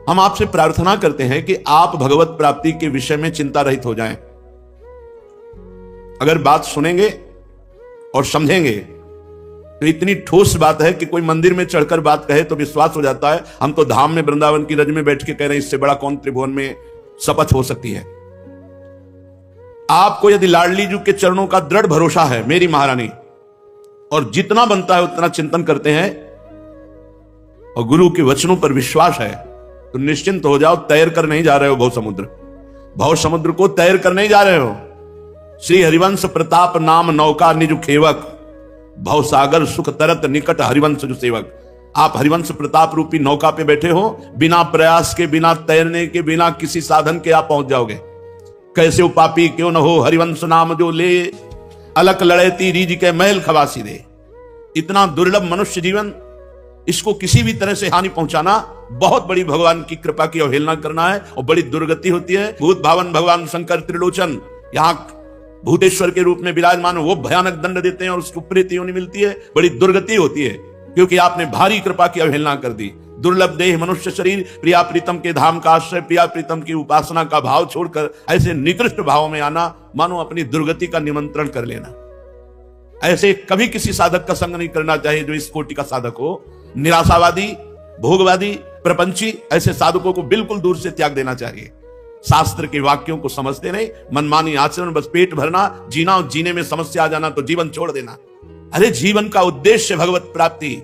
हम आपसे प्रार्थना करते हैं कि आप भगवत प्राप्ति के विषय में चिंता रहित हो जाएं। अगर बात सुनेंगे और समझेंगे तो इतनी ठोस बात है कि कोई मंदिर में चढ़कर बात कहे तो विश्वास हो जाता है। हम तो धाम में वृंदावन की रज में बैठ के कह रहे हैं, इससे बड़ा कौन त्रिभुवन में शपथ हो सकती है। आपको यदि लाडली जी के चरणों का दृढ़ भरोसा है मेरी महारानी, और जितना बनता है उतना चिंतन करते हैं और गुरु के वचनों पर विश्वास है, तो निश्चिंत हो जाओ। तैर कर नहीं जा रहे हो भव समुद्र को तैर कर नहीं जा रहे हो। श्री हरिवंश प्रताप नाम नौका निज खेवक, भव सागर सुख तरत निकट हरिवंश जो सेवक। आप हरिवंश प्रताप रूपी नौका पे बैठे हो, बिना प्रयास के, बिना तैरने के, बिना किसी साधन के आप पहुंच जाओगे। कैसे उपापी क्यों न हो हरिवंश नाम जो ले, अलक लड़ेती रीज के महल खवासी दे। इतना दुर्लभ मनुष्य जीवन, इसको किसी भी तरह से हानि पहुंचाना बहुत बड़ी भगवान की कृपा की अवहेलना करना है और बड़ी दुर्गति होती है। भूत भावन भगवान शंकर त्रिलोचन यहां भूतेश्वर के रूप में विराजमान, वो भयानक दंड देते हैं और उसको प्रेत योनि मिलती है। बड़ी दुर्गति होती है क्योंकि आपने भारी कृपा की अवहेलना कर दी। दुर्लभ देह मनुष्य शरीर, प्रिया प्रीतम के धाम का आश्रय, प्रिया प्रीतम की उपासना का भाव छोड़कर ऐसे निकृष्ट भाव में आना, मानो अपनी दुर्गति का निमंत्रण कर लेना। ऐसे कभी किसी साधक का संग नहीं करना चाहिए जो इस कोटि का साधक हो। निराशावादी, भोगवादी, प्रपंची, ऐसे साधकों को बिल्कुल दूर से त्याग देना चाहिए। शास्त्र के वाक्यों को समझते नहीं, मनमानी आचरण, बस पेट भरना, जीना और जीने में समस्या आ जाना तो जीवन छोड़ देना। अरे जीवन का उद्देश्य भगवत प्राप्ति,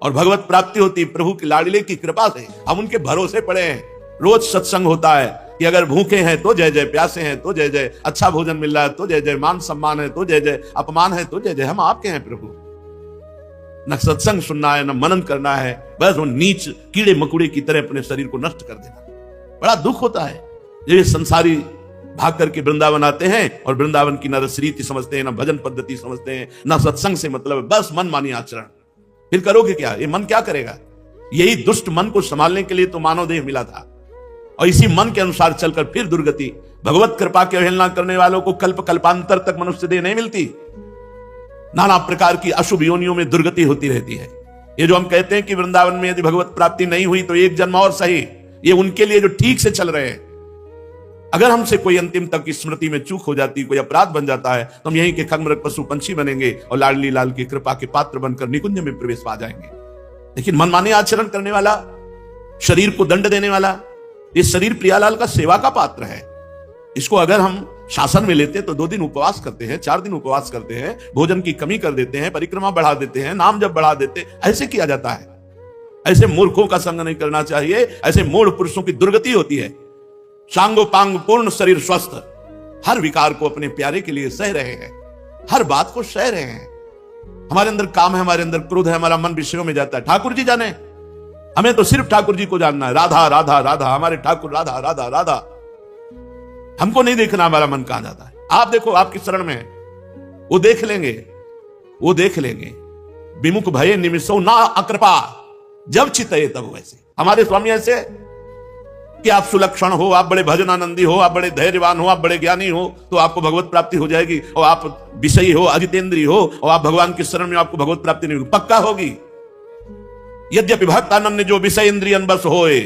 और भगवत प्राप्ति होती प्रभु की लाडले की कृपा से। हम उनके भरोसे पड़े हैं। रोज सत्संग होता है कि अगर भूखे हैं तो जय जय, प्यासे हैं तो जय जय, अच्छा भोजन मिल रहा है तो जय जय, मान सम्मान है तो जय जय, अपमान है तो जय जय। हम आपके हैं प्रभु। न सत्संग सुनना है, न मनन करना है, बस वो नीच कीड़े मकुड़े की तरह अपने शरीर को नष्ट कर देना। बड़ा दुख होता है ये संसारी भाग करके वृंदावन आते हैं और वृंदावन की न रसरीति समझते हैं, न भजन पद्धति समझते हैं, न सत्संग से मतलब है, बस मन मानी आचरण। फिर करोगे क्या? ये मन क्या करेगा? यही दुष्ट मन को संभालने के लिए तो मानव देह मिला था, और इसी मन के अनुसार चलकर फिर दुर्गति। भगवत कृपा की अवहेलना करने वालों को कल्प कल्पांतर तक मनुष्य देह नहीं मिलती। नाना प्रकार की अशुभ योनियों में दुर्गति होती रहती है। ये जो हम कहते हैं कि वृंदावन में यदि भगवत प्राप्ति नहीं हुई तो एक जन्म और सही, ये उनके लिए जो ठीक से चल रहे हैं। अगर हमसे कोई अंतिम तक की स्मृति में चूक हो जाती, कोई अपराध बन जाता है, तो हम यहीं के खंगमृग पशु पंछी बनेंगे और लाडली लाल की कृपा के पात्र बनकर निकुंज में प्रवेश पा जाएंगे। लेकिन मनमाने आचरण करने वाला, शरीर को दंड देने वाला, ये शरीर प्रियालाल का सेवा का पात्र है। इसको अगर हम शासन में लेते तो 2 दिन उपवास करते हैं, 4 दिन उपवास करते हैं, भोजन की कमी कर देते हैं, परिक्रमा बढ़ा देते हैं, नाम जब बढ़ा देते, ऐसे किया जाता है। ऐसे मूर्खों का संग नहीं करना चाहिए। ऐसे मूढ़ पुरुषों की दुर्गति होती है। शांगो पांग पूर्ण शरीर स्वस्थ, हर विकार को अपने प्यारे के लिए सह रहे हैं, हर बात को सह रहे हैं। हमारे अंदर काम है, हमारे अंदर क्रोध है, हमारा मन विषयों में जाता है। ठाकुर जी जाने, हमें तो सिर्फ ठाकुर जी को जानना है। राधा राधा राधा, हमारे ठाकुर राधा राधा राधा। हमको नहीं देखना हमारा मन कहां जाता है। आप देखो, आपकी शरण में है, वो देख लेंगे, वो देख लेंगे। विमुख भये निमिषो ना अकृपा, जब चितये तब वैसे। हमारे स्वामी ऐसे कि आप सुलक्षण हो, आप बड़े भजनानंदी हो, आप बड़े धैर्यवान हो, आप बड़े ज्ञानी हो, तो आपको भगवत प्राप्ति हो जाएगी। और आप विषयी हो, अजितेंद्रीय हो, और आप भगवान की शरण में, आपको भगवत प्राप्ति नहीं होगी, पक्का होगी। यद्यपि भक्तानंद जो विषय इंद्रियन बस होए,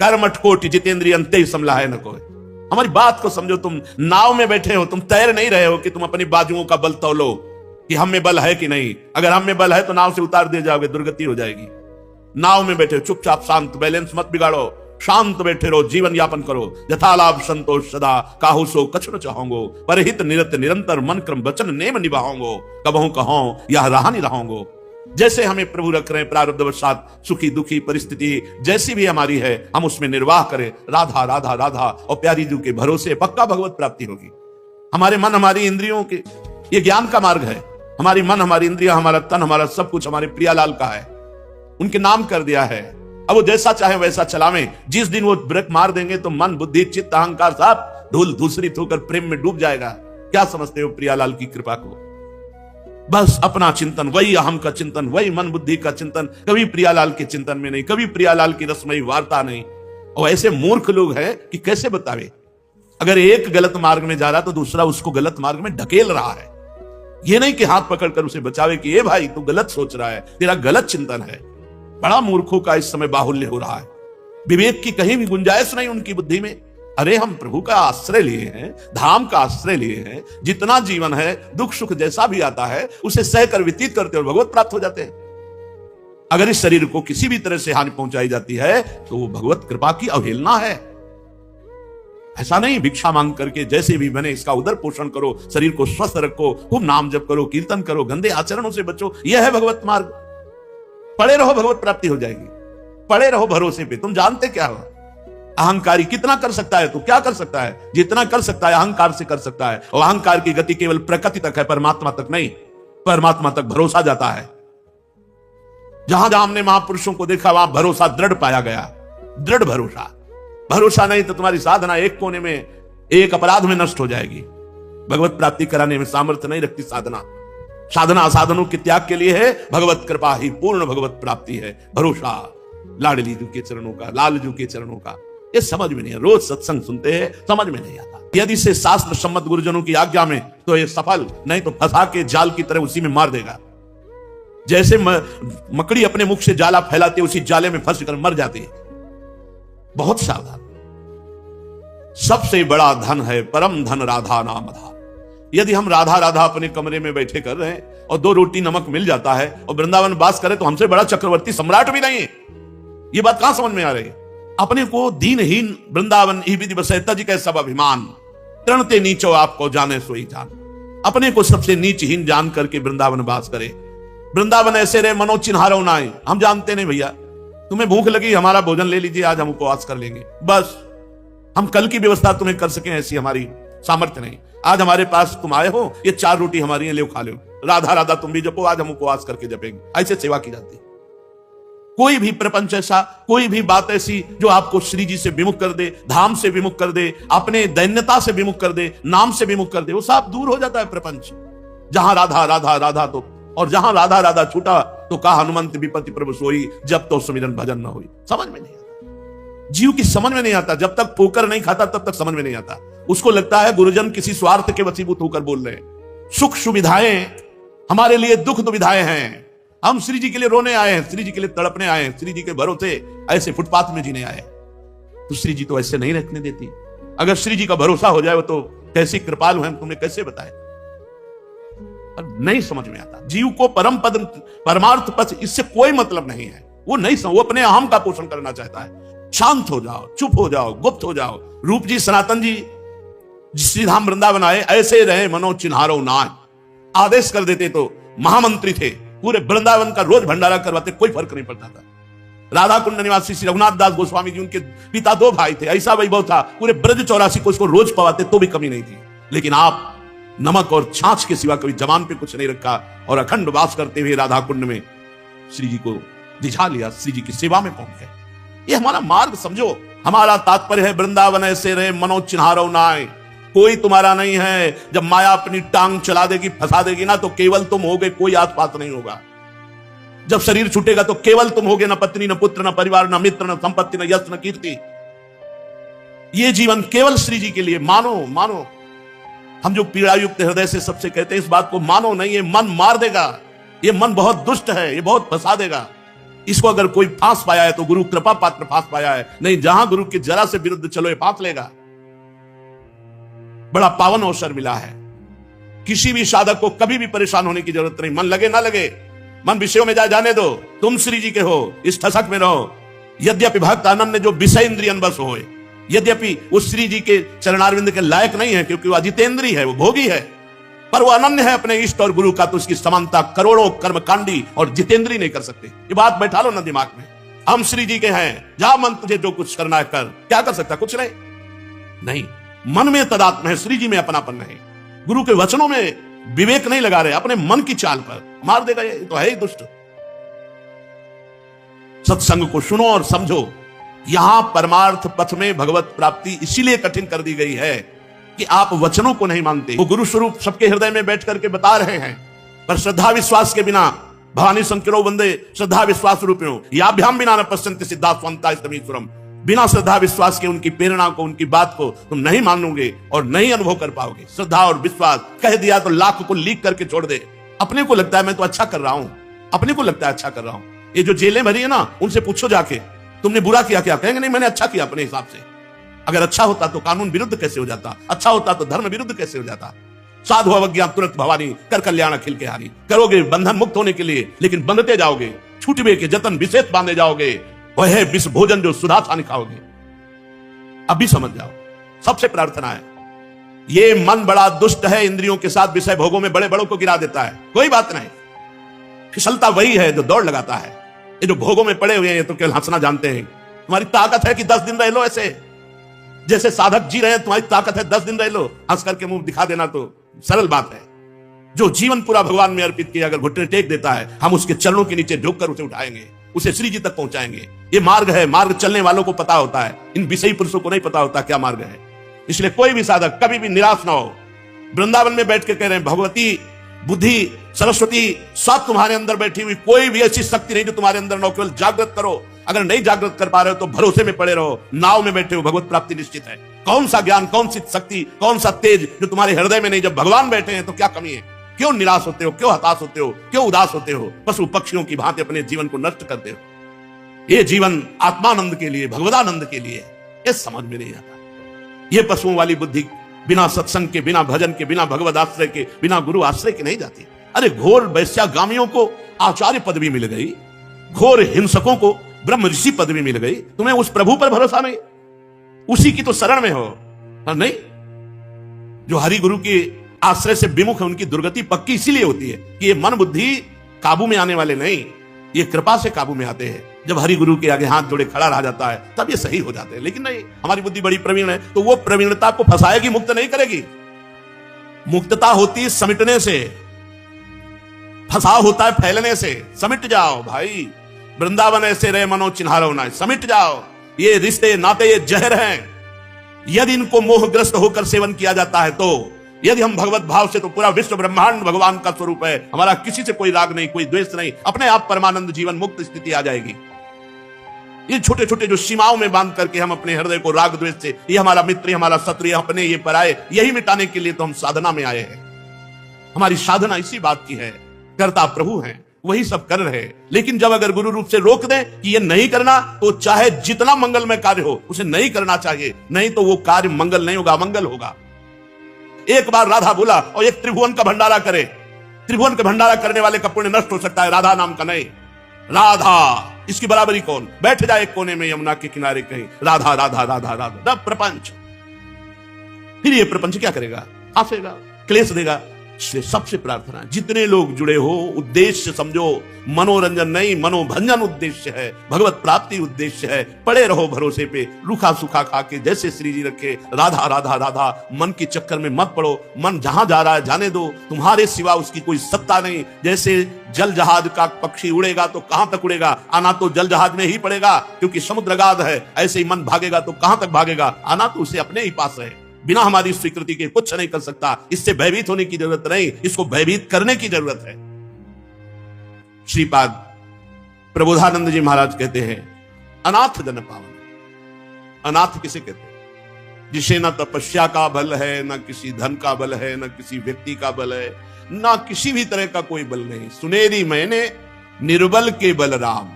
कर्मठ कोटि जितेंद्रियन तेई समला है न कोई। हमारी बात को समझो। तुम नाव में बैठे हो, तुम तैर नहीं रहे हो कि तुम अपनी बाजुओं का बल तौलो कि हम में बल है कि नहीं। अगर हम में बल है तो नाव से उतार दिए जाओगे, दुर्गति हो जाएगी। नाव में बैठे चुपचाप शांत, बैलेंस मत बिगाड़ो, शांत बैठे रहो, जीवन यापन करो। यथालाभ संतोष सदा, काहू सो कछु न चाहोंगो, परहित निरत निरंतर मन क्रम वचन नेम निभाओंगो, कबहू कहो यह रहा नहीं रहोंगो। जैसे हमें प्रभु रख रहे हैं प्रारब्धवशात, सुखी दुखी परिस्थिति जैसी भी हमारी है, हम उसमें निर्वाह करें। राधा राधा राधा और प्यारी जी के भरोसे पक्का भगवत प्राप्ति होगी। हमारे मन, हमारी इंद्रियों के, ये ज्ञान का मार्ग है। हमारी मन, हमारी इंद्रिया, हमारा तन, हमारा सब कुछ हमारे प्रियालाल का है, उनके नाम कर दिया है। अब वो जैसा चाहे वैसा चलावें। जिस दिन वो ब्रेक मार देंगे तो मन, बुद्धि, चित्त, अहंकार सब धूल धूसरित होकर प्रेम में डूब जाएगा। क्या समझते हो प्रियालाल की कृपा को? बस अपना चिंतन, वही अहम का चिंतन, वही मन बुद्धि का चिंतन, कभी प्रियालाल के चिंतन में नहीं, कभी प्रियालाल की रसमयी वार्ता नहीं। और ऐसे मूर्ख लोग हैं कि कैसे बतावे। अगर एक गलत मार्ग में जा रहा तो दूसरा उसको गलत मार्ग में ढकेल रहा है। ये नहीं कि हाथ पकड़कर उसे बचावे कि ये भाई तू गलत सोच रहा है, तेरा गलत चिंतन है। बड़ा मूर्खों का इस समय बाहुल्य हो रहा है। विवेक की कहीं भी गुंजाइश नहीं उनकी बुद्धि में। अरे हम प्रभु का आश्रय लिए हैं, धाम का आश्रय लिए हैं, जितना जीवन है दुख सुख जैसा भी आता है उसे सह कर व्यतीत करते और भगवत प्राप्त हो जाते हैं। अगर इस शरीर को किसी भी तरह से हानि पहुंचाई जाती है तो वो भगवत कृपा की अवहेलना है। ऐसा नहीं भिक्षा मांग करके जैसे भी बने इसका उदर पोषण करो, शरीर को स्वस्थ रखो, खूब नाम जप करो, कीर्तन करो, गंदे आचरणों से बचो, यह है भगवत मार्ग। पड़े रहो, भगवत प्राप्ति हो जाएगी। पड़े रहो भरोसे पे। तुम जानते क्या हो, अहंकारी कितना कर सकता है, तो क्या कर सकता है? जितना कर सकता है अहंकार से कर सकता है, और अहंकार की गति केवल प्रकृति तक है, परमात्मा तक नहीं। परमात्मा तक भरोसा जाता है। जहां जहां हमने महापुरुषों को देखा वहां भरोसा दृढ़ पाया गया, दृढ़ भरोसा। भरोसा नहीं तो तुम्हारी साधना एक कोने में, एक अपराध में नष्ट हो जाएगी। भगवत प्राप्ति कराने में सामर्थ्य नहीं रखती साधना। साधना असाधनों के त्याग के लिए है, भगवत कृपा ही पूर्ण भगवत प्राप्ति है। भरोसा लाडली जी के चरणों का, लाल जी के चरणों का, ये समझ में नहीं है। रोज सत्संग सुनते हैं, समझ में नहीं आता। यदि से शास्त्र सम्मत गुरुजनों की आज्ञा में तो ये सफल, नहीं तो फंसा के जाल की तरह उसी में मार देगा। जैसे मकड़ी अपने मुख से जाला फैलाती है, उसी जाले में फंस कर मर जाती है। बहुत सावधान। सबसे बड़ा धन है परम धन राधा नाम धाम। यदि हम राधा राधा अपने कमरे में बैठे कर रहे हैं और 2 रोटी नमक मिल जाता है और वृंदावन वास करे तो हमसे बड़ा चक्रवर्ती सम्राट भी नहीं है। ये बात कहां समझ में आ रही है? अपने को दीनहीन वृंदावन ही विधि बसैता जी का सब अभिमान, तृणते नीचो आपको जाने सोई जान। अपने को सबसे नीचहीन जान करके वृंदावन वास करे। वृंदावन ऐसे रहे मनो चिन्हारो ना आए। हम जानते नहीं भैया, तुम्हें भूख लगी, हमारा भोजन ले लीजिए, आज हम उपवास कर लेंगे, बस। हम कल की व्यवस्था तुम्हें कर सकें ऐसी हमारी सामर्थ्य नहीं। आज हमारे पास तुम आए हो, ये 4 रोटी हमारी ले खा लो, राधा राधा तुम भी जपो, आज हम उपवास करके जपेंगे। ऐसे सेवा की जाती है। कोई भी प्रपंच ऐसा, कोई भी बात ऐसी जो आपको श्री जी से विमुख कर दे, धाम से विमुख कर दे, अपने दैन्यता से विमुख कर दे, नाम से विमुख कर दे, वो सब दूर हो जाता है प्रपंच। जहां राधा राधा राधा तो, और जहां राधा राधा छूटा तो कहा हनुमंत विपत्ति प्रभु सोई, जब तो सुमिरन भजन न हुई। समझ में नहीं आता, जीव की समझ में नहीं आता। जब तक ठोकर नहीं खाता तब तक समझ में नहीं आता। उसको लगता है गुरुजन किसी स्वार्थ के वशीभूत होकर बोल रहे हैं। सुख सुविधाएं हमारे लिए दुख दुविधाएं हैं। हम श्री जी के लिए रोने आए हैं, श्री जी के लिए तड़पने आए हैं, श्री जी के भरोसे ऐसे फुटपाथ में जीने आए। तो श्री जी तो ऐसे नहीं रखने देती। अगर श्री जी का भरोसा हो जाए तो कैसी कृपालु हैं, तुम्हें कैसे बताए? नहीं समझ में आता। जीव को परम पद परमार्थ पथ इससे कोई मतलब नहीं है। वो नहीं वो अपने अहम का पोषण करना चाहता है। शांत हो जाओ, चुप हो जाओ, गुप्त हो जाओ। रूप जी सनातन जी श्री धाम वृंदावन आए, ऐसे रहे मनो चिन्हारो नाय। आदेश कर देते तो महामंत्री थे, पूरे वृंदावन का रोज भंडारा करवाते, कोई फर्क नहीं पड़ता था। राधा कुंड निवासी श्री रघुनाथ दास गोस्वामी जी, उनके पिता 2 भाई थे, ऐसा वैभव था, पूरे ब्रज 84 को उसको रोज पवाते तो भी कमी नहीं थी। लेकिन आप नमक और छाछ के सिवा कभी जबान पे कुछ नहीं रखा और अखंड वास करते हुए राधा कुंड में श्री जी को दिखा लिया, श्री जी की सेवा में पहुंच गए। ये हमारा मार्ग समझो। हमारा तात्पर्य है वृंदावन ऐसे रहे मनो चिन्हारो नाय। कोई तुम्हारा नहीं है। जब माया अपनी टांग चला देगी, फंसा देगी ना, तो केवल तुम होगे, कोई आस पास नहीं होगा। जब शरीर छूटेगा तो केवल तुम होगे, न पत्नी, न पुत्र, न परिवार, न मित्र, न संपत्ति, न यश, न कीर्ति। ये जीवन केवल श्री जी के लिए। मानो मानो। हम जो पीड़ा युक्त हृदय से सबसे कहते हैं इस बात को मानो नहीं, ये मन मार देगा। ये मन बहुत दुष्ट है, ये बहुत फंसा देगा। इसको अगर कोई फांस पाया है तो गुरु कृपा पात्र फांस पाया है, नहीं जहां गुरु के जरा से विरुद्ध चलो ये फांस लेगा। बड़ा पावन अवसर मिला है। किसी भी साधक को कभी भी परेशान होने की जरूरत नहीं। मन लगे ना लगे, मन विषयों में जाने दो। तुम श्री जी के हो, इस ठसक में रहो। यद्यपि भक्त आनंद ने जो विषय इंद्रियन बस होए, यद्यपि उस श्री जी के चरणारविंद के लायक नहीं है क्योंकि वो अजितेंद्री है, वो भोगी है, पर वो अनन्य है अपने इष्ट और गुरु का, तो उसकी समानता करोड़ों कर्मकांडी और जितेंद्री नहीं कर सकते। ये बात बैठा लो ना दिमाग में। हम श्री जी के हैं, जा मन तुझे जो कुछ करना है कर। क्या कर सकता? कुछ नहीं। मन में तदात्म है, श्री जी में अपनापन नहीं। गुरु के वचनों में विवेक नहीं लगा रहे, अपने मन की चाल पर मार देगा। ये तो है ही दुष्ट। सत्संग को सुनो और समझो। यहां परमार्थ पथ में भगवत प्राप्ति इसीलिए कठिन कर दी गई है कि आप वचनों को नहीं मानते। वो गुरु स्वरूप सबके हृदय में बैठ करके बता रहे हैं, पर श्रद्धा विश्वास के बिना भवानी संकिरो वंदे श्रद्धा विश्वास रूपियों याभ्याम बिना न पश्यन्ति सिद्धा स्वंता स्तमीश्वरम। बिना श्रद्धा विश्वास के उनकी प्रेरणा को, उनकी बात को तुम नहीं मानोगे और नहीं अनुभव कर पाओगे। श्रद्धा और विश्वास कह दिया तो लाख को लीक करके छोड़ दे। अपने को लगता है मैं तो अच्छा कर रहा हूं, अपने को लगता है अच्छा कर रहा हूं। ये जो जेलें भरी है ना, उनसे पूछो जाके, तुमने बुरा किया क्या? कहेंगे नहीं मैंने अच्छा किया अपने हिसाब से। अगर अच्छा होता तो कानून विरुद्ध कैसे हो जाता? अच्छा होता तो धर्म विरुद्ध कैसे हो जाता? साधु अवज्ञा तुरंत भवानी, कर कल्याण अखिल के हारी। करोगे बंधन मुक्त होने के लिए, लेकिन बंधते जाओगे, छूटवे के जतन विशेष बांधे जाओगे। वह है विष भोजन जो सुधा सा खाओगे। अभी समझ जाओ। सबसे प्रार्थना है, ये मन बड़ा दुष्ट है, इंद्रियों के साथ विषय भोगों में बड़े बड़ों को गिरा देता है। कोई बात नहीं, फिसलता वही है जो दौड़ लगाता है। ये जो भोगों में पड़े हुए हैं, ये तो केवल हंसना जानते हैं। तुम्हारी ताकत है कि 10 दिन रह लो ऐसे, जैसे साधक जी रहे हैं। तुम्हारी ताकत है 10 दिन रह लो, हंस करके मुंह दिखा देना तो सरल बात है। जो जीवन पूरा भगवान में अर्पित किया, अगर घुटने टेक देता है, हम उसके चरणों के नीचे झुककर उसे उठाएंगे, उसे श्री जी तक पहुंचाएंगे। ये मार्ग है, मार्ग चलने वालों को पता होता है। इन विषयी पुरुषों को नहीं पता होता क्या मार्ग है। इसलिए कोई भी साधक कभी भी निराश ना हो। वृंदावन में बैठ के कह रहे हैं, भगवती, बुद्धि, सरस्वती सब तुम्हारे अंदर बैठी हुई, कोई भी ऐसी शक्ति नहीं जो तुम्हारे अंदर न हो। केवल जागृत करो। अगर नहीं जागृत कर पा रहे हो तो भरोसे में पड़े रहो। नाव में बैठे हो, भगवत प्राप्ति निश्चित है। कौन सा ज्ञान, कौन सी शक्ति, कौन सा तेज जो तुम्हारे हृदय में नहीं? जब भगवान बैठे हैं तो क्या कमी है? क्यों निराश होते हो? क्यों हताश होते हो? क्यों उदास होते हो? पशु पक्षियों की भांति अपने जीवन को नष्ट करते हो। ये जीवन आत्मानंद के लिए, भगवदानंद के लिए, ये समझ में नहीं आता। ये पशुओं वाली बुद्धि बिना सत्संग के, बिना भजन के, बिना भगवद आश्रय के, बिना गुरु आश्रय के नहीं जाती। अरे घोर वैश्यागामियों को आचार्य पदवी मिल गई, घोर हिंसकों को ब्रह्म ऋषि पदवी मिल गई। तुम्हें उस प्रभु पर भरोसा नहीं? उसी की तो शरण में हो। और नहीं, जो हरि गुरु के आश्रय से विमुख है, उनकी दुर्गति पक्की इसीलिए होती है कि ये मन बुद्धि काबू में आने वाले नहीं, ये कृपा से काबू में आते हैं। जब हरि गुरु के आगे हाथ जोड़े खड़ा रह जाता है, तब ये सही हो जाते हैं। लेकिन नहीं, हमारी बुद्धि बड़ी प्रवीण है, तो वो प्रवीणता को फंसाएगी, मुक्त नहीं करेगी। मुक्तता होती है समिटने से, फंसाव होता है फैलने से। समिट जाओ भाई, वृंदावन ऐसे रहे मनो चिन्हारो ना, समिट जाओ। ये रिश्ते नाते ये जहर हैं। यदि इनको मोहग्रस्त होकर सेवन किया जाता है, तो यदि हम भगवत भाव से, तो पूरा विश्व ब्रह्मांड भगवान का स्वरूप है। हमारा किसी से कोई राग नहीं, कोई द्वेष नहीं, अपने आप परमानंद जीवन मुक्त स्थिति आ जाएगी। ये छोटे छोटे जो सीमाओं में बांध करके हम अपने हृदय को राग द्वेष से, ये हमारा मित्र, ये हमारा शत्रु, ये अपने, ये पराये, यही मिटाने के लिए तो हम साधना में आए हैं। हमारी साधना इसी बात की है। कर्ता प्रभु हैं, वही सब कर रहे हैं। लेकिन जब अगर गुरु रूप से रोक दें कि ये नहीं करना, तो चाहे जितना मंगलमय कार्य हो, उसे नहीं करना चाहिए। नहीं तो वो कार्य मंगल नहीं होगा, अमंगल होगा। एक बार राधा बोला और एक त्रिभुवन का भंडारा करे, त्रिभुवन का भंडारा करने वाले का पुण्य नष्ट हो सकता है, राधा नाम का नहीं। राधा, इसकी बराबरी कौन? बैठ जाए एक कोने में यमुना के किनारे कहीं, राधा राधा राधा राधा, प्रपंच। फिर ये प्रपंच क्या करेगा? आसेगा, क्लेश देगा। इसलिए सबसे प्रार्थना, जितने लोग जुड़े हो, उद्देश्य समझो, मनोरंजन नहीं, मनोभंजन उद्देश्य है, भगवत प्राप्ति उद्देश्य है। पड़े रहो भरोसे पे, रूखा सूखा खा के, जैसे श्री जी रखे, राधा राधा राधा। मन के चक्कर में मत पड़ो। मन जहां जा रहा है जाने दो, तुम्हारे सिवा उसकी कोई सत्ता नहीं। जैसे जल जहाज का पक्षी उड़ेगा तो कहां तक उड़ेगा? आना तो जल जहाज में ही पड़ेगा, क्योंकि समुद्र गाध है। ऐसे ही मन भागेगा तो कहां तक भागेगा? आना तो उसे अपने ही पास है। बिना हमारी स्वीकृति के कुछ नहीं कर सकता। इससे भयभीत होने की जरूरत नहीं, इसको भयभीत करने की जरूरत है। श्रीपाद प्रबोधानंद जी महाराज कहते हैं, अनाथ जन पावन। अनाथ किसे कहते हैं? जिसे न तपस्या का बल है, न किसी धन का बल है, न किसी व्यक्ति का बल है, न किसी भी तरह का कोई बल नहीं। सुनेरी मैंने निर्बल के बल राम,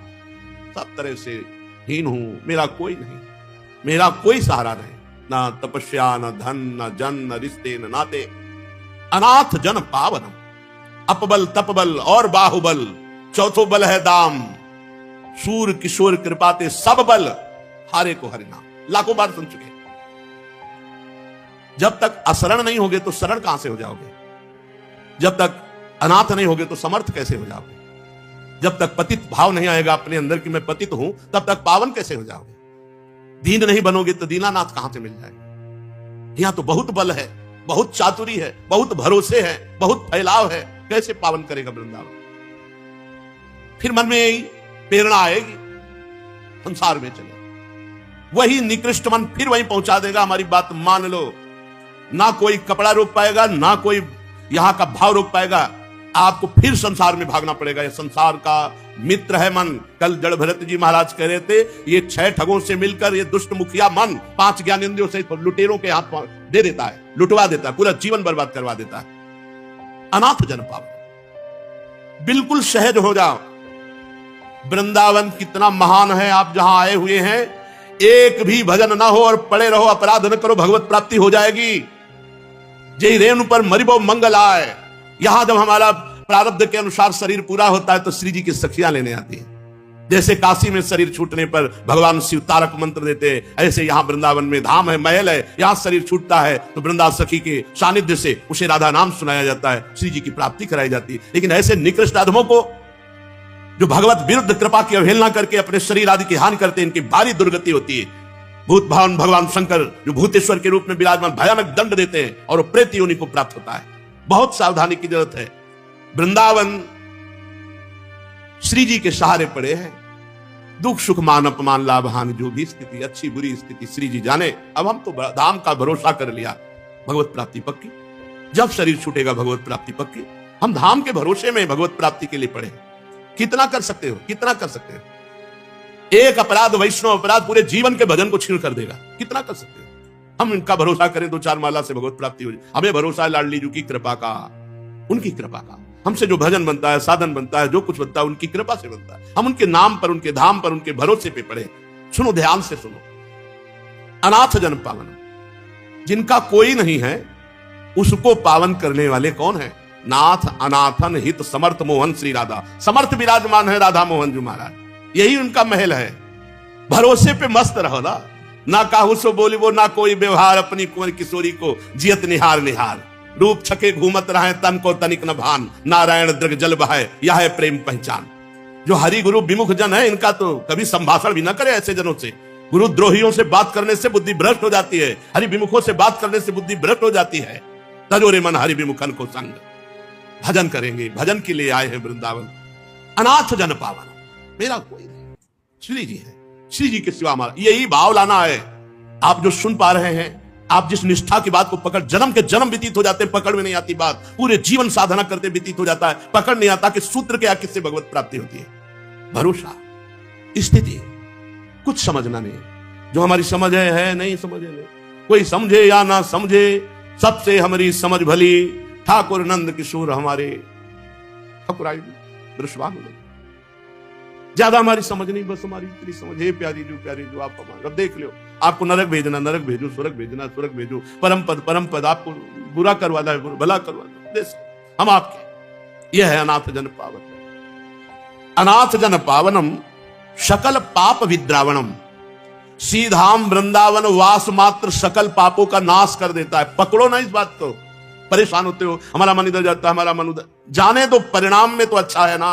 सब तरह से हीन हूं, मेरा कोई नहीं, मेरा कोई सहारा नहीं। ना तपस्या, न धन, न जन, न रिश्ते, न नाते। अनाथ जन पावनम। अपबल, तपबल और बाहुबल, चौथो बल है दाम। सूर किशोर कृपाते सब बल, हारे को हरि नाम। लाखों बार सुन चुके। जब तक असरण नहीं होगे तो शरण कहां से हो जाओगे? जब तक अनाथ नहीं होगे तो समर्थ कैसे हो जाओगे? जब तक पतित भाव नहीं आएगा अपने अंदर कि मैं पतित हूं, तब तक पावन कैसे हो जाओगे? दीन नहीं बनोगे तो दीनानाथ कहां से मिल जाएगा? यहां तो बहुत बल है, बहुत चातुरी है, बहुत भरोसे है, बहुत फैलाव है। कैसे पावन करेगा वृंदावन? फिर मन में प्रेरणा आएगी, संसार में चले। वही निकृष्ट मन फिर वहीं पहुंचा देगा। हमारी बात मान लो। ना कोई कपड़ा रोक पाएगा, ना कोई यहां का भाव रोक पाएगा। आपको फिर संसार में भागना पड़ेगा। यह संसार का मित्र है मन। कल जड़ भरत जी महाराज कह रहे थे, ये 6 ठगों से मिलकर ये दुष्ट मुखिया मन 5 ज्ञानेंद्रियों से लुटेरों के हाथ दे देता है, लुटवा देता है, पूरा जीवन बर्बाद करवा देता है। अनाथ जन पावन, बिल्कुल सहज हो जाओ। वृंदावन कितना महान है। आप जहां आए हुए हैं, एक भी भजन ना हो और पड़े रहो, अपराध न करो, भगवत प्राप्ति हो जाएगी। जय रेणु पर मरिबो मंगल आए। यहां जब हमारा प्रारब्ध के अनुसार शरीर पूरा होता है तो श्री जी की सखियां लेने आती है। जैसे काशी में शरीर छूटने पर भगवान शिव तारक मंत्र देते हैं, ऐसे यहां वृंदावन में धाम है, महल है, यहां शरीर छूटता है तो वृंदा सखी के सानिध्य से उसे राधा नाम सुनाया जाता है, श्री जी की प्राप्ति कराई जाती है। लेकिन ऐसे निकृष्ट आदमों को जो भगवत विरुद्ध कृपा की अवहेलना करके अपने शरीर आदि की हानि करते हैं, इनकी भारी दुर्गति होती है। भूत भावन भगवान शंकर जो भूतेश्वर के रूप में विराजमान भयानक दंड देते हैं और प्रेत योनि को प्राप्त होता है। बहुत सावधानी की जरूरत है। वृंदावन श्री जी के सहारे पड़े हैं। दुख सुख मान अपमान लाभ हानि जो भी स्थिति, अच्छी बुरी स्थिति श्री जी जाने। अब हम तो धाम का भरोसा कर लिया, भगवत प्राप्ति पक्की। जब शरीर छूटेगा भगवत प्राप्ति पक्की। हम धाम के भरोसे में भगवत प्राप्ति के लिए पड़े। कितना कर सकते हो, कितना कर सकते हो? एक अपराध, वैष्णव अपराध पूरे जीवन के भजन को छीन कर देगा। कितना कर सकते हो? हम इनका भरोसा करें, 2-4 माला से भगवत प्राप्ति हो जाए। हमें भरोसा है लाडली जी की कृपा का, उनकी कृपा का। हमसे जो भजन बनता है, साधन बनता है, जो कुछ बनता है उनकी कृपा से बनता है। हम उनके नाम पर, उनके धाम पर, उनके भरोसे पे पड़े। सुनो, ध्यान से सुनो। अनाथ जन पावन, जिनका कोई नहीं है उसको पावन करने वाले कौन है? नाथ अनाथन हित समर्थ मोहन श्री राधा। समर्थ विराजमान है राधा मोहन जी महाराज, यही उनका महल है। भरोसे पे मस्त रहो ना काहू सो बोली वो, ना कोई व्यवहार, अपनी कुंवर किशोरी को जियत निहार निहार। रूप छके घूमत रहे तन को तनिक न भान, नारायण दृग जल बहाए यह है प्रेम पहचान। जो हरि गुरु विमुख जन है, इनका तो कभी संभाषण भी ना करे ऐसे जनों से। गुरु द्रोहियों से बात करने से बुद्धि भ्रष्ट हो जाती है, हरि विमुखों से बात करने से बुद्धि भ्रष्ट हो जाती है। तजोरे मन हरि विमुखन को संग। भजन करेंगे, भजन के लिए आए हैं वृंदावन। अनाथ जन पावन, मेरा कोई नहीं, श्री जी है। श्री जी के सिवा हमारा, यही भाव लाना है। आप जो सुन पा रहे हैं, आप जिस निष्ठा की बात को पकड़, जन्म के जन्म व्यतीत हो जाते हैं, पकड़ में नहीं आती बात। पूरे जीवन साधना करते व्यतीत हो जाता है, पकड़ नहीं आता कि सूत्र क्या किससे भगवत प्राप्ति होती है। भरोसा, स्थिति, कुछ समझना नहीं। जो हमारी समझ है नहीं समझ है, कोई समझे या ना समझे, सबसे हमारी समझ भली। ठाकुर नंद किशोर हमारे ठकुराई ज्यादा हमारी समझ नहीं, बस हमारी इतनी समझ है। प्यारी जो आप हमारे, अब देख लो, आपको नरक भेजना नरक भेजो, स्वर्ग भेजना स्वर्ग भेजो, परम पद, आपको बुरा करवाना है भला करवाना, हम आपके। यह है अनाथ जन पावन। अनाथ जन पावनम सकल पाप विद्रावणम। सीधाम वृंदावन वास मात्र सकल पापों का नाश कर देता है। पकड़ो ना इस बात को। परेशान होते हो, हमारा मन इधर जाता है, हमारा मन उधर, जाने दो। परिणाम में तो अच्छा है ना,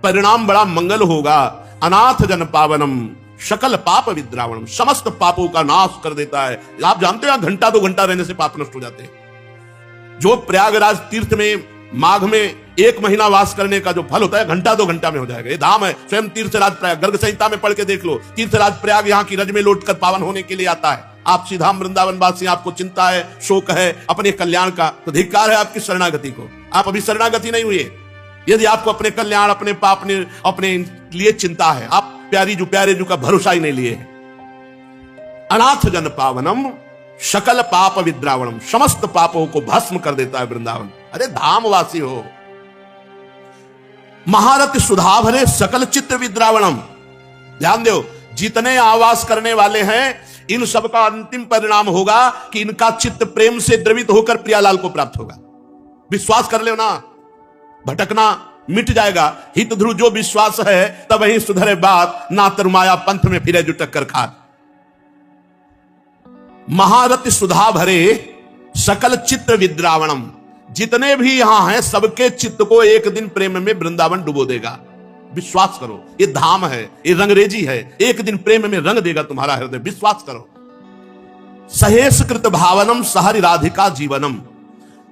परिणाम बड़ा मंगल होगा। अनाथ जन पावनम सकल पाप विद्रावणम, समस्त पापों का नाश कर देता है। आप जानते हो, घंटा 2 घंटा रहने से पाप नष्ट हो जाते हैं। जो प्रयागराज तीर्थ में माघ में 1 महीना वास करने का जो फल होता है, घंटा 2 घंटा में हो जाएगा। ये धाम है, स्वयं तीर्थराज प्रयाग। गर्ग संहिता में पढ़ के देख लो, तीर्थराज प्रयाग यहाँ की रज में लौटकर पावन होने के लिए आता है। आप सीधाम वृंदावन वासी, आपको चिंता है, शोक है अपने कल्याण का, तो धिक्कार है आपकी शरणागति को। आप अभी शरणागति नहीं हुए। यदि आपको अपने कल्याण, अपने पाप, अपने लिए चिंता है, आप प्यारे जो का भरोसा ही नहीं लिए है। अनाथ जन पावनम सकल पाप विद्रावणम, समस्त पापों को भस्म कर देता है वृंदावन। अरे धामवासी हो। महारथ सुधा भरे सकल चित्त विद्रावणम। ध्यान दो, जितने आवास करने वाले हैं, इन सबका अंतिम परिणाम होगा कि इनका चित्त प्रेम से द्रवित होकर प्रियालाल को प्राप्त होगा। विश्वास कर लो ना, भटकना मिट जाएगा। हित ध्रुव जो विश्वास है, तब वही सुधरे बात, ना तरमाया पंथ में फिरे जो टक्कर खात। महारथ सुधा भरे सकल चित्त विद्रावणम। जितने भी यहां हैं, सबके चित्त को एक दिन प्रेम में वृंदावन डुबो देगा। विश्वास करो, ये धाम है, ये रंगरेजी है, एक दिन प्रेम में रंग देगा तुम्हारा हृदय। विश्वास करो। सहेश कृत भावनम सहरि राधिका जीवनम।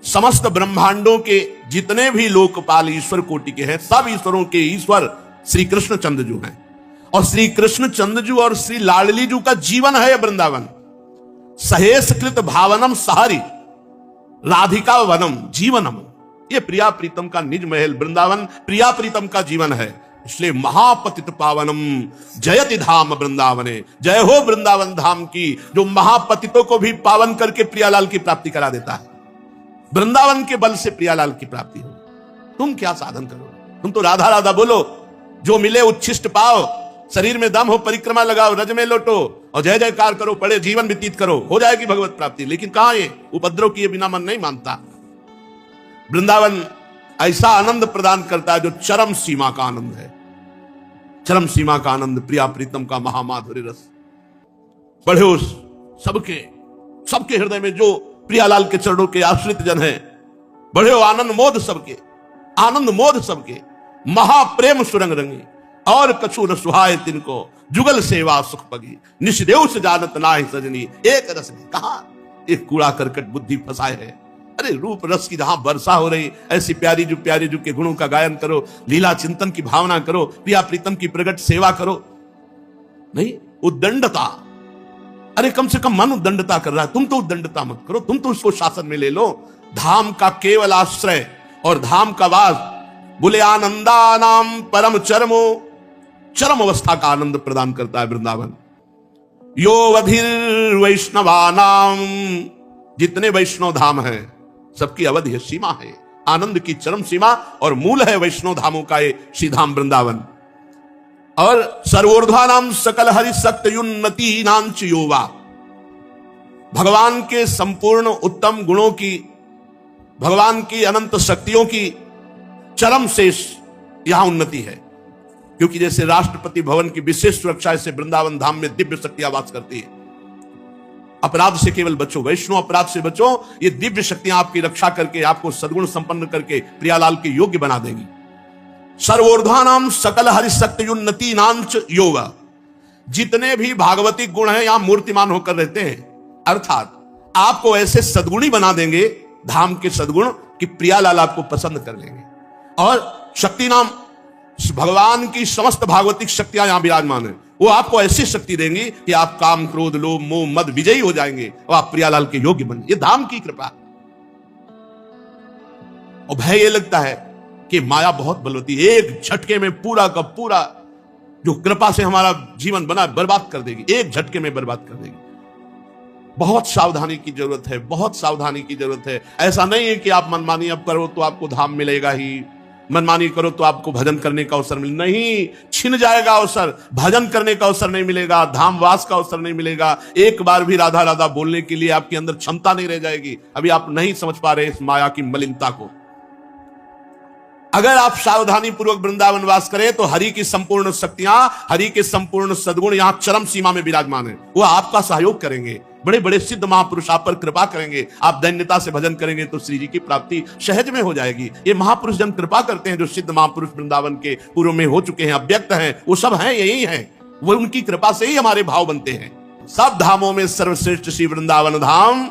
समस्त ब्रह्मांडों के जितने भी लोकपाल ईश्वर कोटि के हैं, सब ईश्वरों के ईश्वर श्री कृष्ण चंद्रजू हैं। और श्री कृष्ण चंद्रजू और श्री लाडली जू का जीवन है वृंदावन। सहेश कृत भावनम सहरि राधिका वनम जीवनम। ये प्रिया प्रीतम का निज महल वृंदावन, प्रिया प्रीतम का जीवन है। इसलिए महापतित पावनम जयति धाम वृंदावने। जय हो वृंदावन धाम की, जो महापतितों को भी पावन करके प्रियालाल की प्राप्ति करा देता है। वृंदावन के बल से प्रियालाल की प्राप्ति हो। तुम क्या साधन करो? तुम तो राधा राधा बोलो, जो मिले उच्छिष्ट पाओ, शरीर में दम हो परिक्रमा लगाओ, रज में लौटो और जय जयकार करो, पड़े जीवन व्यतीत करो, हो जाएगी भगवत प्राप्ति। लेकिन कहां ये उपद्रव किए बिना मन नहीं मानता। वृंदावन ऐसा आनंद प्रदान करता है जो चरम सीमा का आनंद है, चरम सीमा का आनंद, प्रिया प्रीतम का महामाधुर्य रस। बढ़े उस सबके हृदय में जो प्रियालाल के चरणों के आश्रित जन हैं, बढ़े हो आनंद मोद सबके, आनंद मोद सबके, महाप्रेम सुरंग रंगी और कछु न सुहाय तिनको, जुगल सेवा सुख पगी, निष्देव से जानत नाहि सजनी, एक रस ने कहा एक कूड़ा करकट बुद्धि फंसाए है। अरे रूप रस की जहां वर्षा हो रही, ऐसी प्यारी जो के गुणों का गायन करो, लीला चिंतन की भावना करो, प्रिया प्रीतम की प्रगट सेवा करो। नहीं उद्दंडता, अरे कम से कम मन उद्दंडता कर रहा है, तुम तो उद्दंडता मत करो, तुम तो उसको शासन में ले लो। धाम का केवल आश्रय और धाम का वास, बोले आनंदा नाम परम चरमो, चरम अवस्था का आनंद प्रदान करता है वृंदावन। यो अधीर वैष्णवानाम, जितने वैष्णव धाम है सबकी अवधि है, सीमा है, आनंद की चरम सीमा और मूल है वैष्णव धामों का ये श्रीधाम वृंदावन। और सर्वोर्ध्वानाम सकल हरि शक्त युन्नति नांच योवा, भगवान के संपूर्ण उत्तम गुणों की, भगवान की अनंत शक्तियों की चरम शेष यहां उन्नति है। क्योंकि जैसे राष्ट्रपति भवन की विशेष सुरक्षा से वृंदावन धाम में दिव्य शक्तियां वास करती है। अपराध से केवल बचो, वैष्णव अपराध से बचो, ये दिव्य शक्तियां आपकी रक्षा करके आपको सद्गुण संपन्न करके प्रियालाल के योग्य बना देंगी। सर्वोर्ध्वानाम सकल हरिशक्ति उन्नति नांच योगा, जितने भी भागवती गुण हैं यहां मूर्तिमान होकर रहते हैं, अर्थात आपको ऐसे सद्गुणी बना देंगे धाम के सद्गुण कि प्रियालाल आपको पसंद कर लेंगे। और शक्ति नाम, भगवान की समस्त भागवतिक शक्तियां यहां विराजमान है, वो आपको ऐसी शक्ति देंगी कि आप काम क्रोध लोभ मोह मद विजयी हो जाएंगे और आप प्रियालाल के योग्य बनेंगे। ये धाम की कृपा। और भय ये लगता है कि माया बहुत बलवती, एक झटके में पूरा का पूरा जो कृपा से हमारा जीवन बना बर्बाद कर देगी, एक झटके में बर्बाद कर देगी। बहुत सावधानी की जरूरत है, बहुत सावधानी की जरूरत है। ऐसा नहीं है कि आप मनमानी अब करो तो आपको धाम मिलेगा ही, मनमानी करो तो आपको भजन करने का अवसर मिल, नहीं, छिन जाएगा अवसर, भजन करने का अवसर नहीं मिलेगा, धाम वास का अवसर नहीं मिलेगा। एक बार भी राधा राधा बोलने के लिए आपके अंदर क्षमता नहीं रह जाएगी। अभी आप नहीं समझ पा रहे इस माया की मलिनता को। अगर आप सावधानी पूर्वक वृंदावन वास करें तो हरि की संपूर्ण शक्तियां, हरि के संपूर्ण सद्गुण यहां चरम सीमा में विराजमान है। वो आपका सहयोग करेंगे, बड़े बड़े सिद्ध महापुरुष आप पर कृपा करेंगे। आप दैन्यता से भजन करेंगे तो श्री जी की प्राप्ति सहज में हो जाएगी। ये महापुरुष जन कृपा करते हैं, जो सिद्ध महापुरुष वृंदावन के पूर्व में हो चुके हैं, अव्यक्त हैं, वो सब हैं, यही हैं। वो उनकी कृपा से ही हमारे भाव बनते हैं। सब धामों में सर्वश्रेष्ठ श्री वृंदावन धाम,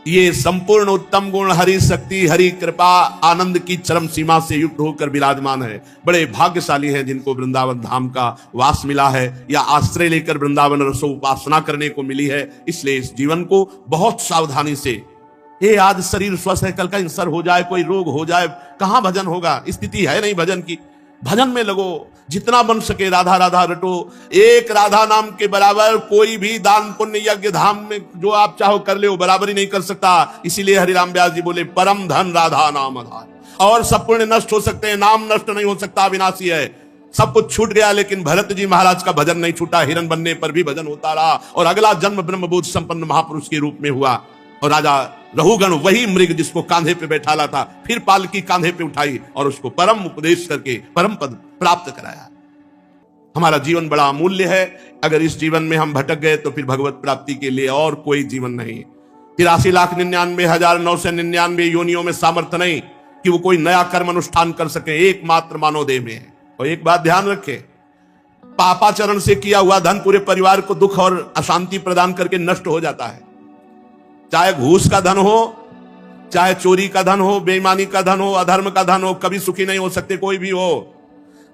ये संपूर्ण उत्तम गुण, हरि शक्ति, हरि कृपा, आनंद की चरम सीमा से युक्त होकर विराजमान है। बड़े भाग्यशाली हैं जिनको वृंदावन धाम का वास मिला है या आश्रय लेकर वृंदावन रसो उपासना करने को मिली है। इसलिए इस जीवन को बहुत सावधानी से, ये आज शरीर स्वस्थ है, कल कैंसर हो जाए, कोई रोग हो जाए, कहां भजन होगा, स्थिति है नहीं भजन की। भजन में लगो, जितना बन सके राधा राधा रटो। एक राधा नाम के बराबर कोई भी दान पुण्य यज्ञ धाम में जो आप चाहो कर ले, वो बराबरी नहीं कर सकता। इसीलिए हरिराम व्यास जी बोले परम धन राधा नाम आधार। और सब पुण्य नष्ट हो सकते हैं, नाम नष्ट नहीं हो सकता, अविनाशी है। सब कुछ छूट गया लेकिन भरत जी महाराज का भजन नहीं छूटा, हिरण बनने पर भी भजन होता रहा और अगला जन्म ब्रह्मबोध संपन्न महापुरुष के रूप में हुआ। और राजा रहुगण वही मृग जिसको कांधे पे बैठाला था, फिर पालकी कांधे पे उठाई और उसको परम उपदेश करके परम पद प्राप्त कराया। हमारा जीवन बड़ा अमूल्य है। अगर इस जीवन में हम भटक गए तो फिर भगवत प्राप्ति के लिए और कोई जीवन नहीं। 83,99,999 योनियों में सामर्थ्य नहीं कि वो कोई नया कर्म अनुष्ठान कर सके, एकमात्र मानव देह में है। और एक बात ध्यान रखें, पापाचरण से किया हुआ धन पूरे परिवार को दुख और अशांति प्रदान करके नष्ट हो जाता है। चाहे घूस का धन हो, चाहे चोरी का धन हो, बेईमानी का धन हो, अधर्म का धन हो, कभी सुखी नहीं हो सकते कोई भी हो।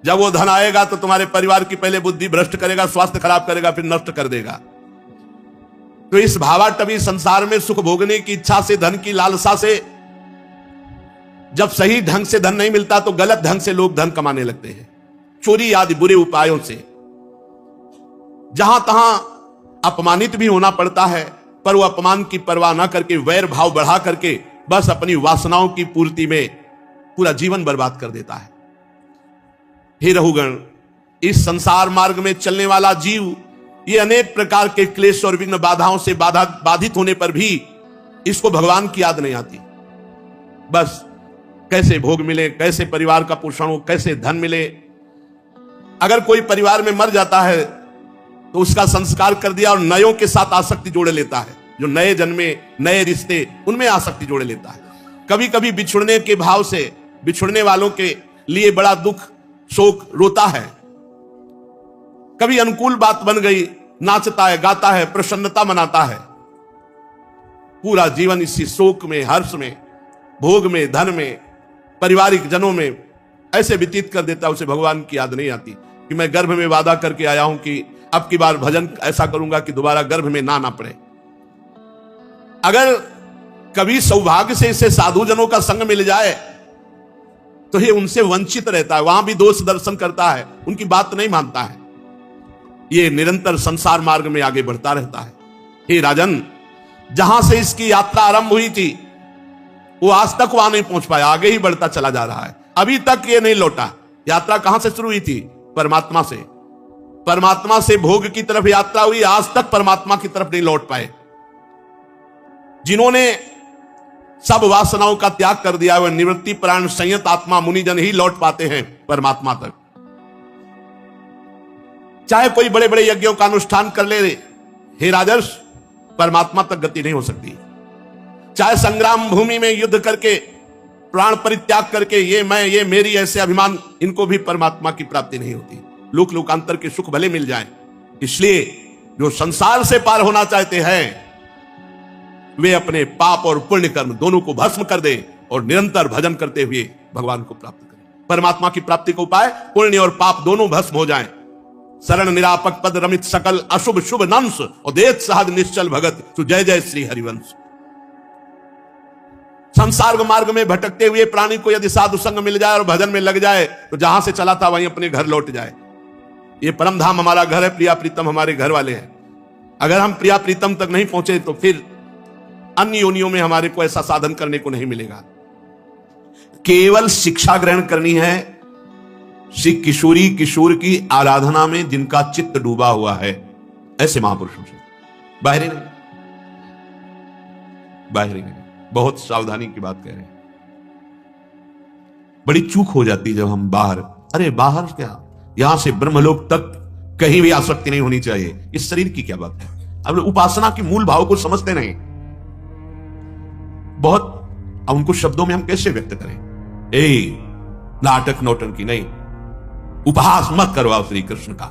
जब वो धन आएगा तो तुम्हारे परिवार की पहले बुद्धि भ्रष्ट करेगा, स्वास्थ्य खराब करेगा, फिर नष्ट कर देगा। तो इस भावाटवी संसार में सुख भोगने की इच्छा से, धन की लालसा से, जब सही ढंग से धन नहीं मिलता तो गलत ढंग से लोग धन कमाने लगते हैं, चोरी आदि बुरे उपायों से। जहां तहां अपमानित भी होना पड़ता है, पर वो अपमान की परवाह ना करके वैर भाव बढ़ा करके बस अपनी वासनाओं की पूर्ति में पूरा जीवन बर्बाद कर देता है। हे रहुगण, इस संसार मार्ग में चलने वाला जीव ये अनेक प्रकार के क्लेश और विघ्न बाधाओं से बाधित होने पर भी इसको भगवान की याद नहीं आती। बस कैसे भोग मिले, कैसे परिवार का पोषण हो, कैसे धन मिले। अगर कोई परिवार में मर जाता है तो उसका संस्कार कर दिया और नयों के साथ आसक्ति जोड़े लेता है, जो नए जन्मे, नए रिश्ते, उनमें आसक्ति जोड़े लेता है। कभी कभी बिछुड़ने के भाव से बिछुड़ने वालों के लिए बड़ा दुख, शोक रोता है। कभी अनुकूल बात बन गई, नाचता है, गाता है, प्रसन्नता मनाता है। पूरा जीवन इसी शोक में, हर्ष में, भोग में, धन में, पारिवारिक जनों में ऐसे व्यतीत कर देता है। उसे भगवान की याद नहीं आती कि मैं गर्भ में वादा करके आया हूं कि अब की बार भजन ऐसा करूंगा कि दोबारा गर्भ में ना पड़े। अगर कभी सौभाग्य से इसे साधु जनों का संग मिल जाए तो ये उनसे वंचित रहता है, वहां भी दोष दर्शन करता है, उनकी बात नहीं मानता है। ये निरंतर संसार मार्ग में आगे बढ़ता रहता है। हे राजन, जहां से इसकी यात्रा आरंभ हुई थी वो आज तक वहां नहीं पहुंच पाया, आगे ही बढ़ता चला जा रहा है। अभी तक ये नहीं लौटा। यात्रा कहां से शुरू हुई थी? परमात्मा से। परमात्मा से भोग की तरफ यात्रा हुई, आज तक परमात्मा की तरफ नहीं लौट पाए। जिन्होंने सब वासनाओं का त्याग कर दिया, वह निवृत्ति प्राण संयत आत्मा मुनिजन ही लौट पाते हैं परमात्मा तक। चाहे कोई बड़े बड़े यज्ञों का अनुष्ठान कर ले, हे राजर्ष, परमात्मा तक गति नहीं हो सकती। चाहे संग्राम भूमि में युद्ध करके, प्राण परित्याग करके, ये मैं, ये मेरी, ऐसे अभिमान, इनको भी परमात्मा की प्राप्ति नहीं होती। लोक लोकांतर के सुख भले मिल जाएं। इसलिए जो संसार से पार होना चाहते हैं वे अपने पाप और पुण्य कर्म दोनों को भस्म कर दे और निरंतर भजन करते हुए भगवान को प्राप्त करें। परमात्मा की प्राप्ति का उपाय पुण्य और पाप दोनों भस्म हो जाएं। शरण निरापक पद रमित सकल अशुभ शुभ नंस और देत सहज निश्चल भगत सु जय जय श्री हरिवंश। संसार मार्ग में भटकते हुए प्राणी को यदि साधु संग मिल जाए और भजन में लग जाए तो जहां से चला था वहीं अपने घर लौट जाए। ये परम धाम हमारा घर है, प्रिया प्रीतम हमारे घर वाले हैं। अगर हम प्रिया प्रीतम तक नहीं पहुंचे तो फिर अन्य योनियों में हमारे को ऐसा साधन करने को नहीं मिलेगा। केवल शिक्षा ग्रहण करनी है श्री किशोरी किशोर की आराधना में जिनका चित्त डूबा हुआ है, ऐसे महापुरुषों से, बाहरी नहीं, बाहरी नहीं। बहुत सावधानी की बात कह रहे हैं। बड़ी चूक हो जाती जब हम बाहर, अरे बाहर क्या, यहां से ब्रह्मलोक तक कहीं भी आसक्ति नहीं होनी चाहिए। इस शरीर की क्या बात है? अब उपासना के मूल भाव को समझते नहीं बहुत। अब उनको शब्दों में हम कैसे व्यक्त करें? नाटक नौटंकी नहीं, उपहास मत करो आप श्री कृष्ण का,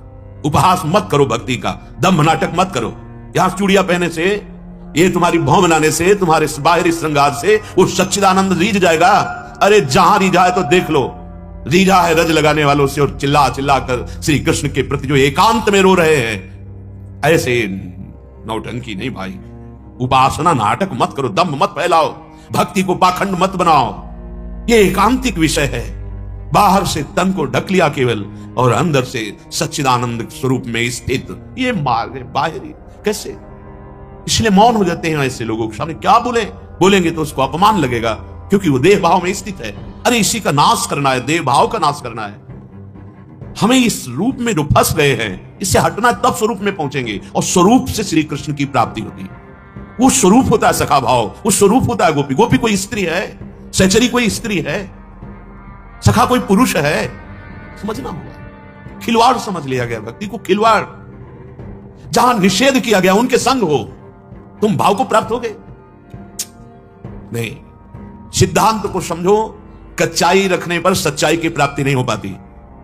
उपहास मत करो भक्ति का, दम्भ नाटक मत करो। यहां चूड़ियां पहने से, ये तुम्हारी भौं बनाने से, तुम्हारे बाहरी श्रृंगार से वो सच्चिदानंद रीझ जाएगा। अरे जहां रीझा है तो देख लो, रीझा है रज लगाने वालों से और चिल्ला चिल्ला कर श्री कृष्ण के प्रति जो एकांत में रो रहे हैं। ऐसे नौटंकी नहीं भाई, उपासना नाटक मत करो, दम्भ मत फैलाओ, भक्ति को पाखंड मत बनाओ। ये एकांतिक विषय है। बाहर से तन को ढक लिया केवल और अंदर से सच्चिदानंद स्वरूप में स्थित, ये मार्ग है बाहरी। कैसे? इसलिए मौन हो जाते हैं ऐसे लोगों के सामने। क्या बोलेंगे तो उसको अपमान लगेगा, क्योंकि वो देह भाव में स्थित है। अरे इसी का नाश करना है, देह भाव का नाश करना है। हमें इस रूप में जो फंस गए हैं, इससे हटना, तब स्वरूप में पहुंचेंगे और स्वरूप से श्री कृष्ण की प्राप्ति होती है। वो स्वरूप होता है सखा भाव, वो स्वरूप होता है गोपी। गोपी कोई स्त्री है, सहचरी कोई स्त्री है, सखा कोई पुरुष है। समझना होगा। खिलवाड़ समझ लिया गया भक्ति को, खिलवाड़। जहां निषेध किया गया उनके संग हो, तुम भाव को प्राप्त होगे नहीं। सिद्धांत को समझो। कच्चाई रखने पर सच्चाई की प्राप्ति नहीं हो पाती,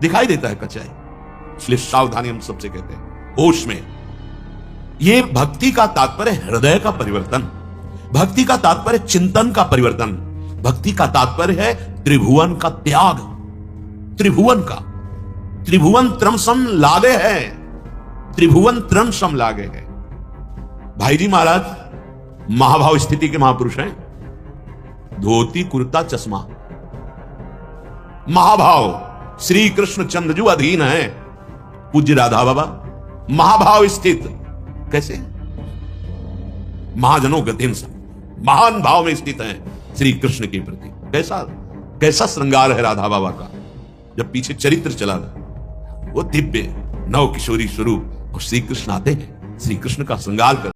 दिखाई देता है कच्चाई। इसलिए सावधानी हम सबसे कहते हैं, होश में। यह भक्ति का तात्पर्य हृदय का परिवर्तन, भक्ति का तात्पर्य चिंतन का परिवर्तन, भक्ति का तात्पर्य है त्रिभुवन का त्याग। त्रिभुवन का, त्रिभुवन त्रमसम लागे है, त्रिभुवन त्रमसम लागे है। भाई जी महाराज महाभाव स्थिति के महापुरुष हैं। धोती कुर्ता चश्मा, महाभाव श्री कृष्ण चंद्रजू अधीन है। पूज्य राधा बाबा महाभाव स्थित। कैसे? महाजनों गतिन सब, महान भाव में स्थित हैं श्री कृष्ण के प्रति। कैसा श्रृंगार है राधा बाबा का, जब पीछे चरित्र चला था। वो दिव्य नव किशोरी स्वरूप और श्री कृष्ण आते हैं, श्री कृष्ण का श्रृंगार कर